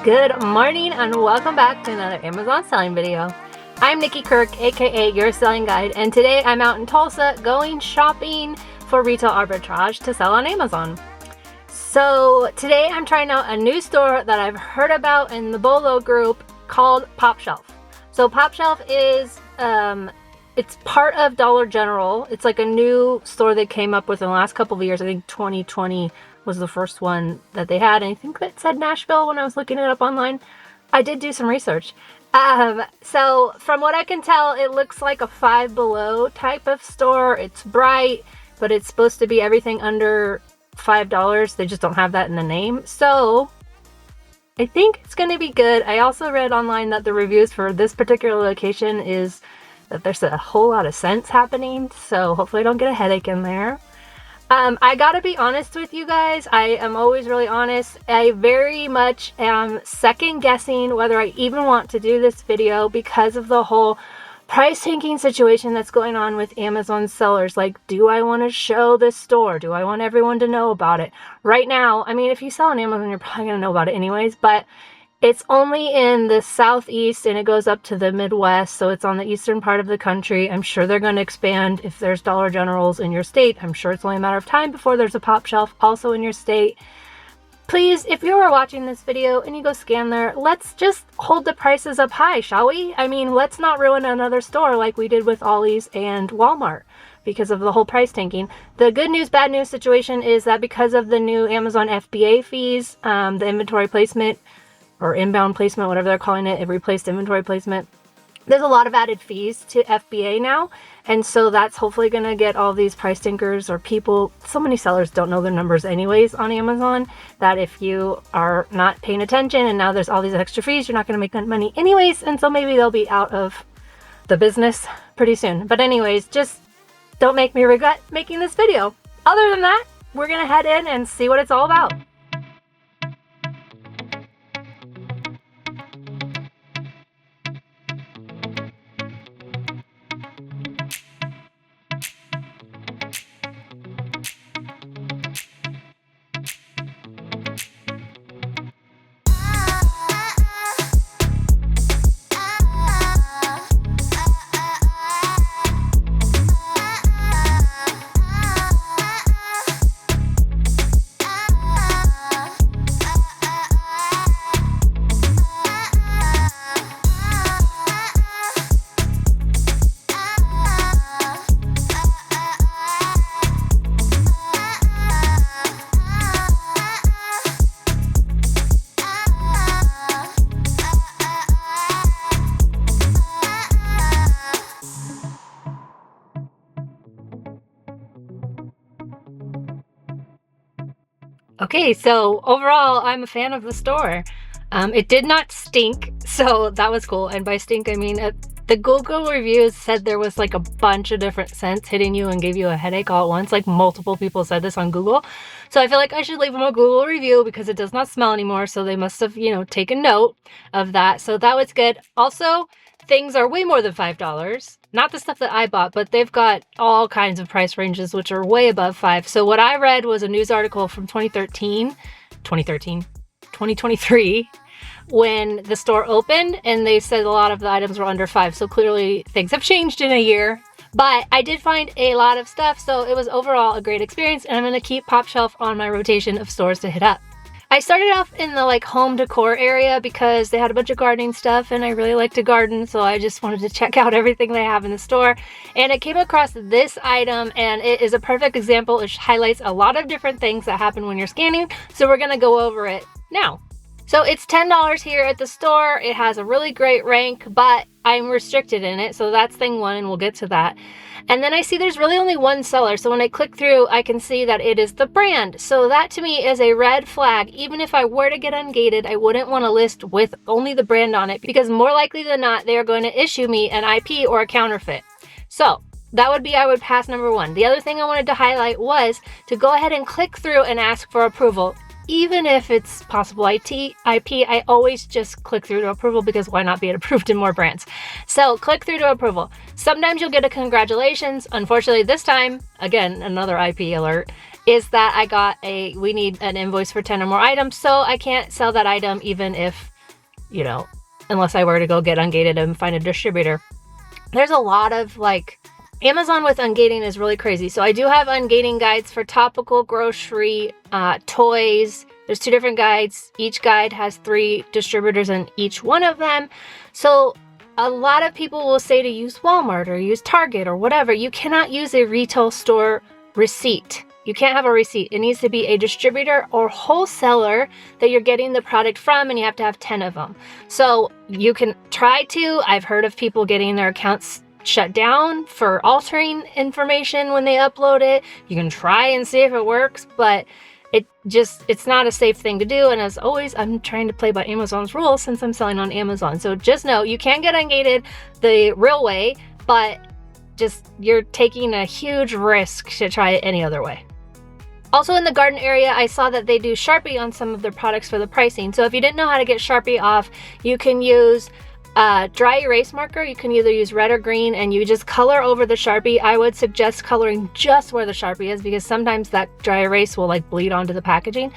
Good morning and welcome back to another Amazon selling video. I'm Nikki Kirk, aka your selling guide, and today I'm out in Tulsa going shopping for retail arbitrage to sell on Amazon. So today I'm trying out a new store that I've heard about in the Bolo group called Popshelf. So Popshelf is it's part of Dollar General. It's like a new store they came up with in the last couple of years. I think 2020 was the first one that they had, and I think that said Nashville when I was looking it up online. I did do some research. So from what I can tell, it looks like a Five Below type of store. It's bright, but it's supposed to be everything under $5. They just don't have that in the name. So I think it's going to be good. I also read online that the reviews for this particular location is that there's a whole lot of scents happening. So hopefully I don't get a headache in there. I gotta be honest with you guys. I am always really honest. I very much am second guessing whether I even want to do this video because of the whole price tanking situation that's going on with Amazon sellers. Like, do I want to show this store? Do I want everyone to know about it? Right now, I mean, if you sell on Amazon, you're probably gonna know about it anyways, but it's only in the southeast and it goes up to the Midwest, so it's on the eastern part of the country. I'm sure they're going to expand if there's Dollar Generals in your state. I'm sure it's only a matter of time before there's a Popshelf also in your state. Please, if you are watching this video and you go scan there, let's just hold the prices up high, shall we? I mean, let's not ruin another store like we did with Ollie's and Walmart because of the whole price tanking. The good news, bad news situation is that because of the new Amazon FBA fees, the inventory placement, or inbound placement, whatever they're calling it, it replaced inventory placement. There's a lot of added fees to FBA now, and so that's hopefully going to get all these price tankers or people, so many sellers don't know their numbers anyways on Amazon, that if you are not paying attention and now there's all these extra fees, you're not going to make that money anyways, and so maybe they'll be out of the business pretty soon. But anyways, just don't make me regret making this video. Other than that, we're going to head in and see what it's all about. Okay, so overall, I'm a fan of the store. It did not stink, so that was cool. And by stink, I mean the Google reviews said there was like a bunch of different scents hitting you and gave you a headache all at once. Like multiple people said this on Google. So I feel like I should leave them a Google review because it does not smell anymore. So they must have, taken note of that. So that was good. Also, things are way more than $5. Not the stuff that I bought, but they've got all kinds of price ranges, which are way above $5. So what I read was a news article from 2023, when the store opened, and they said a lot of the items were under $5. So clearly things have changed in a year. But I did find a lot of stuff, so it was overall a great experience, and I'm going to keep Popshelf on my rotation of stores to hit up. I started off in the home decor area because they had a bunch of gardening stuff and I really like to garden, so I just wanted to check out everything they have in the store. And I came across this item and it is a perfect example. It highlights a lot of different things that happen when you're scanning, so we're gonna go over it now. So it's $10 here at the store. It has a really great rank, but I'm restricted in it, so that's thing one, and we'll get to that. And then I see there's really only one seller, so when I click through, I can see that it is the brand. So that to me is a red flag. Even if I were to get ungated, I wouldn't want to list with only the brand on it, because more likely than not, they are going to issue me an IP or a counterfeit. So that would be, I would pass number one. The other thing I wanted to highlight was to go ahead and click through and ask for approval. Even if it's possible IP, I always just click through to approval, because why not be it approved in more brands? So click through to approval. Sometimes you'll get a congratulations. Unfortunately, this time, again, another IP alert, is that I got we need an invoice for 10 or more items, so I can't sell that item even if you know, unless I were to go get Ungated and find a distributor. There's a lot of like, Amazon with ungating is really crazy. So I do have ungating guides for topical, grocery, toys. There's 2 different guides. Each guide has 3 distributors in each one of them. So a lot of people will say to use Walmart or use Target or whatever. You cannot use a retail store receipt. You can't have a receipt. It needs to be a distributor or wholesaler that you're getting the product from, and you have to have 10 of them. So you can try to. I've heard of people getting their accounts shut down for altering information when they upload it. You can try and see if it works, but it's not a safe thing to do. And as always, I'm trying to play by Amazon's rules since I'm selling on Amazon. So just know you can get ungated the real way, but you're taking a huge risk to try it any other way. Also in the garden area, I saw that they do Sharpie on some of their products for the pricing. So if you didn't know how to get Sharpie off, you can use dry erase marker. You can either use red or green, and you just color over the Sharpie. I would suggest coloring just where the Sharpie is, because sometimes that dry erase will like bleed onto the packaging.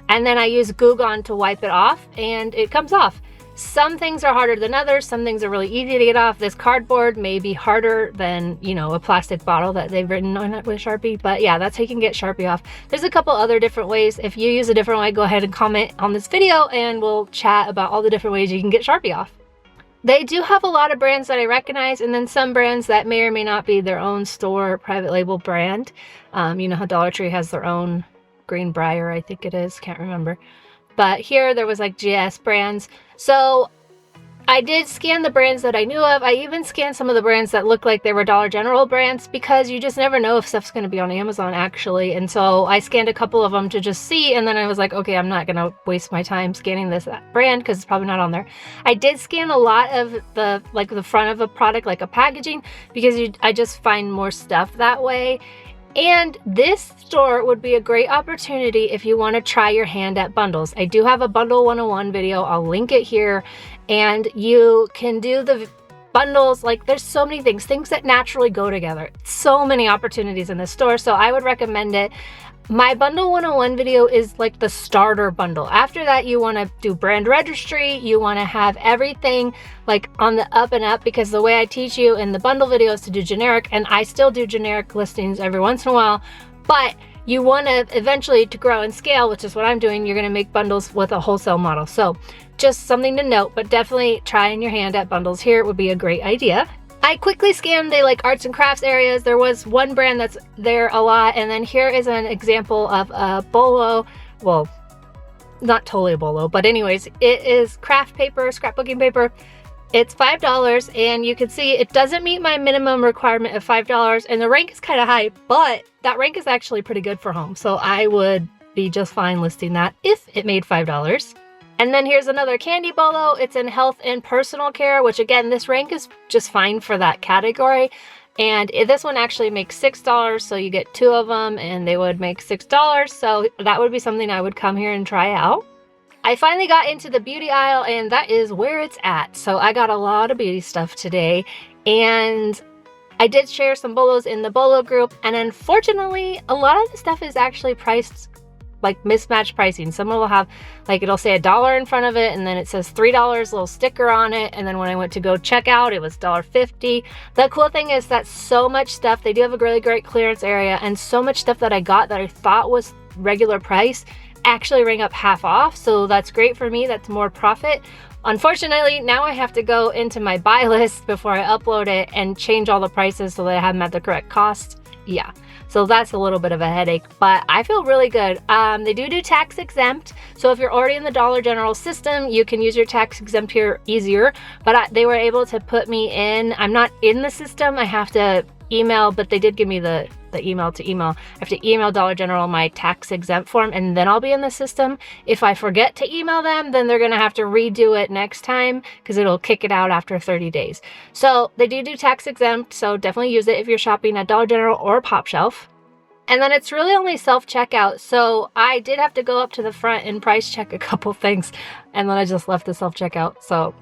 And then I use Goo Gone to wipe it off, and it comes off. Some things are harder than others. Some things are really easy to get off. This cardboard may be harder than, you know, a plastic bottle that they've written on it with Sharpie. But yeah, that's how you can get Sharpie off. There's a couple other different ways. If you use a different way, go ahead and comment on this video and we'll chat about all the different ways you can get Sharpie off. They do have a lot of brands that I recognize, and then some brands that may or may not be their own store private label brand. You know how Dollar Tree has their own Greenbrier, I think it is, can't remember. But here there was like GS brands. So I did scan the brands that I knew of. I even scanned some of the brands that looked like they were Dollar General brands, because you just never know if stuff's going to be on Amazon actually. And so I scanned a couple of them to just see, and then I was like, okay, I'm not going to waste my time scanning this brand because it's probably not on there. I did scan a lot of the front of a product, like a packaging, because I just find more stuff that way. And this store would be a great opportunity if you want to try your hand at bundles. I do have a Bundle 101 video. I'll link it here. And you can do the bundles. Like, there's so many things that naturally go together. So many opportunities in this store. So I would recommend it. My Bundle 101 video is like the starter bundle. After that, you want to do brand registry. You want to have everything like on the up and up, because the way I teach you in the bundle video is to do generic, and I still do generic listings every once in a while, but you want to eventually to grow and scale, which is what I'm doing. You're going to make bundles with a wholesale model. So just something to note, but definitely trying your hand at bundles here would be a great idea. I quickly scanned the like arts and crafts areas. There was one brand that's there a lot, and then here is an example of a bolo. Well, not totally a bolo, but anyways, it is craft paper, scrapbooking paper. It's $5, and you can see it doesn't meet my minimum requirement of $5, and the rank is kind of high, but that rank is actually pretty good for home, so I would be just fine listing that if it made $5. And then here's another candy bolo. It's in health and personal care, which again, this rank is just fine for that category. And this one actually makes $6, so you get 2 of them and they would make $6. So that would be something I would come here and try out. I finally got into the beauty aisle, and that is where it's at. So I got a lot of beauty stuff today, and I did share some bolos in the bolo group. And unfortunately, a lot of the stuff is actually priced like mismatched pricing. Some will have like, it'll say $1 in front of it, and then it says $3, little sticker on it, and then when I went to go check out, it was $1.50. The cool thing is that so much stuff, they do have a really great clearance area, and so much stuff that I got that I thought was regular price actually rang up half off, so that's great for me. That's more profit. Unfortunately, now I have to go into my buy list before I upload it and change all the prices so that I have them at the correct cost. Yeah, so that's a little bit of a headache, but I feel really good. They do tax exempt, so if you're already in the Dollar General system, you can use your tax exempt here easier, but they were able to put me in. I'm not in the system. I have to email, but they did give me the email to email. I have to email Dollar General my tax exempt form, and then I'll be in the system. If I forget to email them, then they're gonna have to redo it next time because it'll kick it out after 30 days. So they do tax exempt, so definitely use it if you're shopping at Dollar General or Popshelf. And then it's really only self-checkout, so I did have to go up to the front and price check a couple things, and then I just left the self-checkout. So,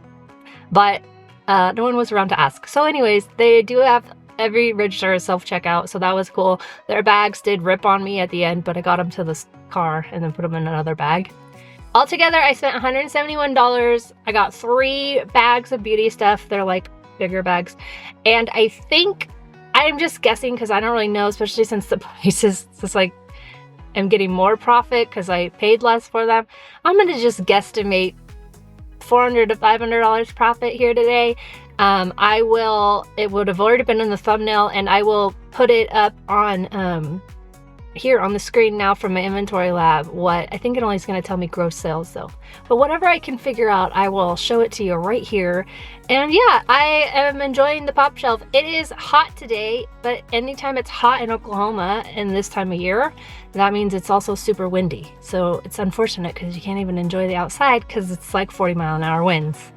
but no one was around to ask. So anyways, they do have every register is self-checkout, so that was cool. Their bags did rip on me at the end, but I got them to this car and then put them in another bag. Altogether, I spent $171. I got 3 bags of beauty stuff. They're like bigger bags. And I think, I'm just guessing because I don't really know, especially since the prices, it's like I'm getting more profit because I paid less for them. I'm going to just guesstimate $400 to $500 profit here today. It would have already been in the thumbnail, and I will put it up on here on the screen now from my inventory lab. What I think it only is going to tell me gross sales though, but whatever I can figure out, I will show it to you right here. And yeah, I am enjoying the Popshelf. It is hot today, but anytime it's hot in Oklahoma in this time of year, that means it's also super windy. So it's unfortunate because you can't even enjoy the outside because it's like 40-mile-an-hour winds.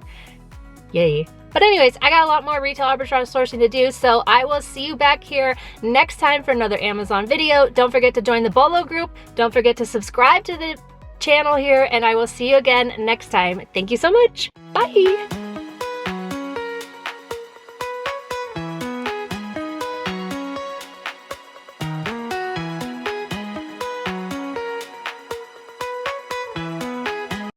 Yay. But anyways, I got a lot more retail arbitrage sourcing to do, so I will see you back here next time for another Amazon video. Don't forget to join the Bolo group. Don't forget to subscribe to the channel here, and I will see you again next time. Thank you so much. Bye.